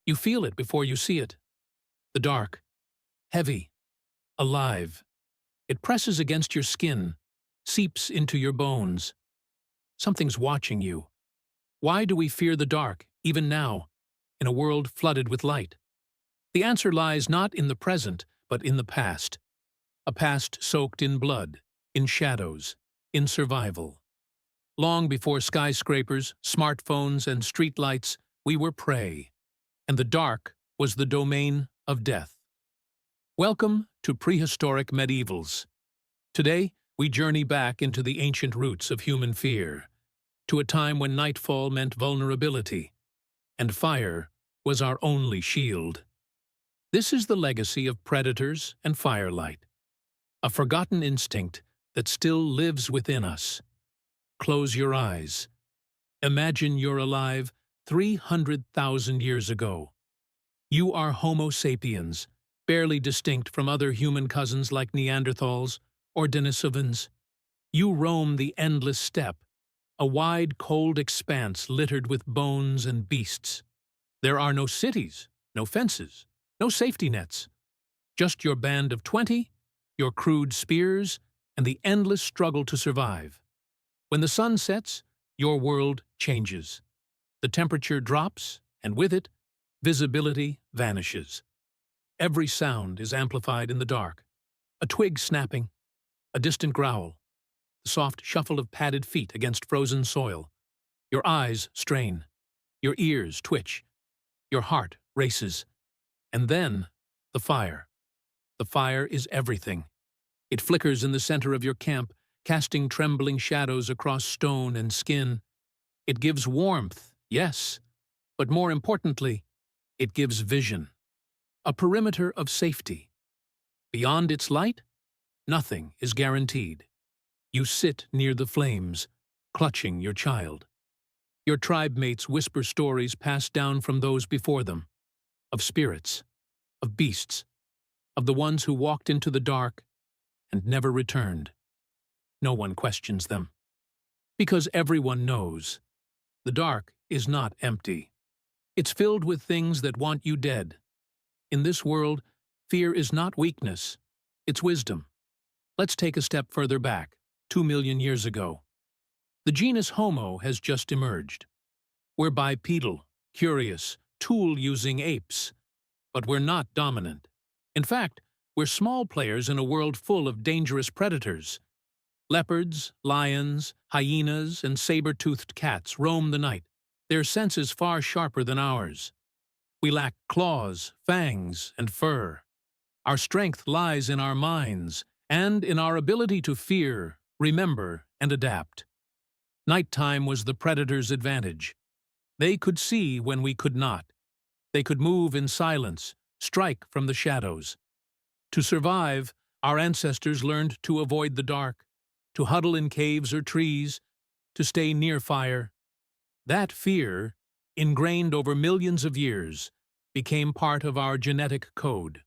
You feel it before you see it. The dark, heavy, alive. It presses against your skin, seeps into your bones. Something's watching you. Why do we fear the dark, even now, in a world flooded with light? The answer lies not in the present, but in the past. A past soaked in blood, in shadows, in survival. Long before skyscrapers, smartphones, and streetlights, we were prey, and the dark was the domain of death. Welcome to Prehistoric Medievals. Today, we journey back into the ancient roots of human fear, to a time when nightfall meant vulnerability, and fire was our only shield. This is the legacy of predators and firelight, a forgotten instinct that still lives within us. Close your eyes. Imagine you're alive 300,000 years ago. You are Homo sapiens, barely distinct from other human cousins like Neanderthals or Denisovans. You roam the endless steppe, a wide, cold expanse littered with bones and beasts. There are no cities, no fences, no safety nets. Just your band of 20, your crude spears, and the endless struggle to survive. When the sun sets, your world changes. The temperature drops, and with it, visibility vanishes. Every sound is amplified in the dark. A twig snapping, a distant growl, the soft shuffle of padded feet against frozen soil. Your eyes strain, your ears twitch, your heart races. And then, the fire. The fire is everything. It flickers in the center of your camp, casting trembling shadows across stone and skin. It gives warmth, yes, but more importantly, it gives vision, a perimeter of safety. Beyond its light, nothing is guaranteed. You sit near the flames, clutching your child. Your tribe mates whisper stories passed down from those before them, of spirits, of beasts, of the ones who walked into the dark and never returned. No one questions them, because everyone knows the dark is not empty. It's filled with things that want you dead. In this world, fear is not weakness, it's wisdom. Let's take a step further back, 2 million years ago. The genus Homo has just emerged. We're bipedal, curious, tool-using apes, but we're not dominant. In fact, we're small players in a world full of dangerous predators. Leopards, lions, hyenas, and saber-toothed cats roam the night, their senses far sharper than ours. We lack claws, fangs, and fur. Our strength lies in our minds and in our ability to fear, remember, and adapt. Nighttime was the predator's advantage. They could see when we could not. They could move in silence, strike from the shadows. To survive, our ancestors learned to avoid the dark, to huddle in caves or trees, to stay near fire. That fear, ingrained over millions of years, became part of our genetic code.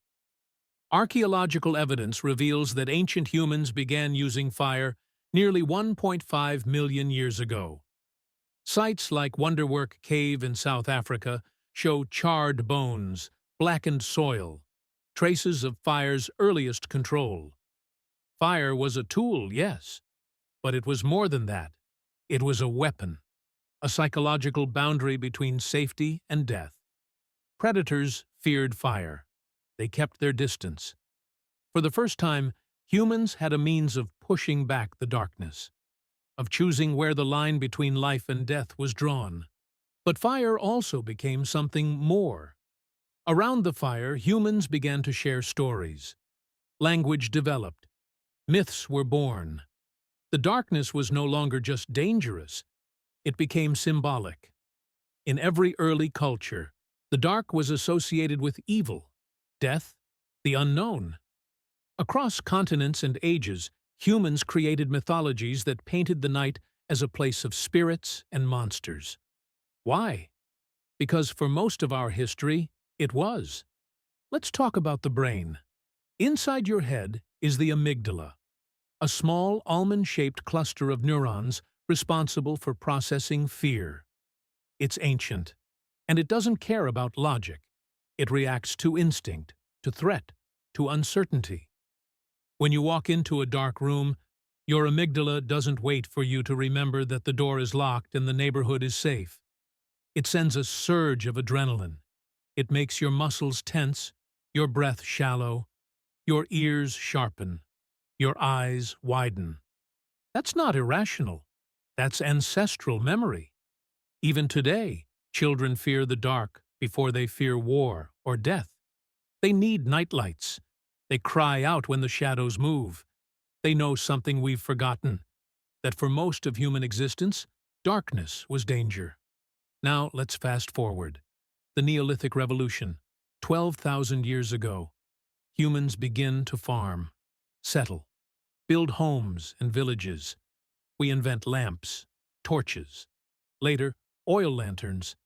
Archaeological evidence reveals that ancient humans began using fire nearly 1.5 million years ago. Sites like Wonderwork Cave in South Africa show charred bones, blackened soil, traces of fire's earliest control. Fire was a tool, yes, but it was more than that. It was a weapon, a psychological boundary between safety and death. Predators feared fire. They kept their distance. For the first time, humans had a means of pushing back the darkness, of choosing where the line between life and death was drawn. But fire also became something more. Around the fire, humans began to share stories. Language developed. Myths were born. The darkness was no longer just dangerous. It became symbolic. In every early culture, the dark was associated with evil, death, the unknown. Across continents and ages, humans created mythologies that painted the night as a place of spirits and monsters. Why? Because for most of our history, it was. Let's talk about the brain. Inside your head is the amygdala, a small almond-shaped cluster of neurons responsible for processing fear. It's ancient, and it doesn't care about logic. It reacts to instinct, to threat, to uncertainty. When you walk into a dark room, your amygdala doesn't wait for you to remember that the door is locked and the neighborhood is safe. It sends a surge of adrenaline. It makes your muscles tense, your breath shallow, your ears sharpen, your eyes widen. That's not irrational. That's ancestral memory. Even today, children fear the dark before they fear war or death. They need nightlights. They cry out when the shadows move. They know something we've forgotten, that for most of human existence, darkness was danger. Now let's fast forward. The Neolithic Revolution, 12,000 years ago. Humans begin to farm, settle, build homes and villages. We invent lamps, torches. Later, oil lanterns.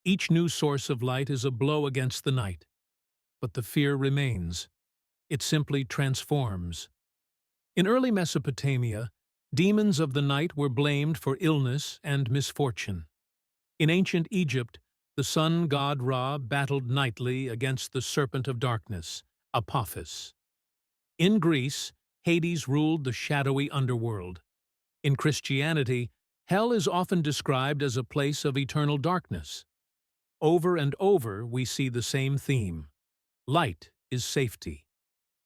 Each new source of light is a blow against the night. But the fear remains. It simply transforms. In early Mesopotamia, demons of the night were blamed for illness and misfortune. In ancient Egypt, the sun god Ra battled nightly against the serpent of darkness, Apophis. In Greece, Hades ruled the shadowy underworld. In Christianity, hell is often described as a place of eternal darkness. Over and over, we see the same theme. Light is safety.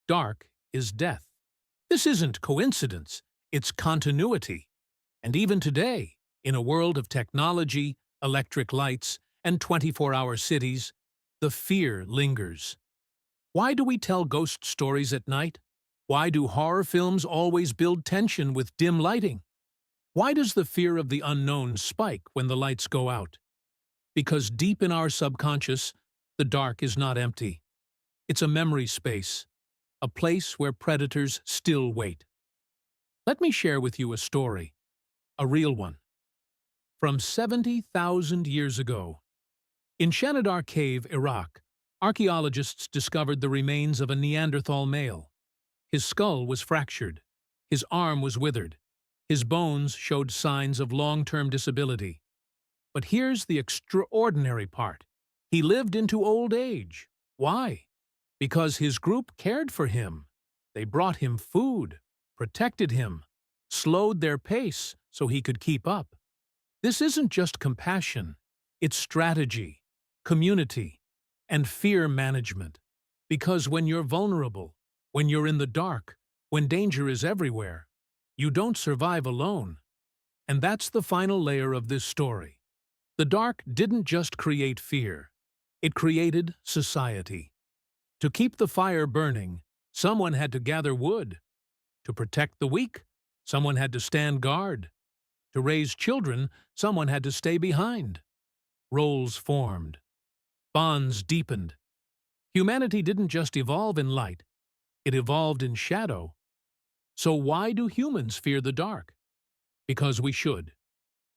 Dark is death. This isn't coincidence, it's continuity. And even today, in a world of technology, electric lights, and 24-hour cities, the fear lingers. Why do we tell ghost stories at night? Why do horror films always build tension with dim lighting? Why does the fear of the unknown spike when the lights go out? Because deep in our subconscious, the dark is not empty. It's a memory space, a place where predators still wait. Let me share with you a story, a real one. From 70,000 years ago, in Shanidar Cave, Iraq, archaeologists discovered the remains of a Neanderthal male. His skull was fractured, his arm was withered, his bones showed signs of long-term disability. But here's the extraordinary part. He lived into old age. Why? Because his group cared for him. They brought him food, protected him, slowed their pace so he could keep up. This isn't just compassion, it's strategy, community, and fear management. Because when you're vulnerable, when you're in the dark, when danger is everywhere, you don't survive alone. And that's the final layer of this story. The dark didn't just create fear, it created society. To keep the fire burning, someone had to gather wood. To protect the weak, someone had to stand guard. To raise children, someone had to stay behind. Roles formed. Bonds deepened. Humanity didn't just evolve in light, it evolved in shadow. So why do humans fear the dark? Because we should.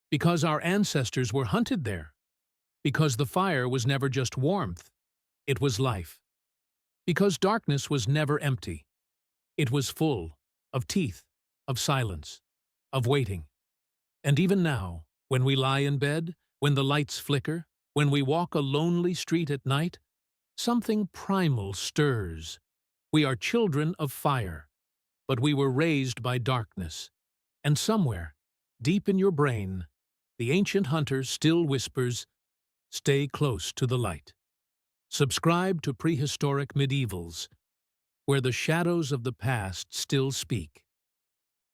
Because our ancestors were hunted there. Because the fire was never just warmth, it was life. Because darkness was never empty. It was full of teeth, of silence, of waiting. And even now, when we lie in bed, when the lights flicker, when we walk a lonely street at night, something primal stirs. We are children of fire, but we were raised by darkness. And somewhere, deep in your brain, the ancient hunter still whispers, "Stay close to the light." Subscribe to Prehistoric Medievals, where the shadows of the past still speak.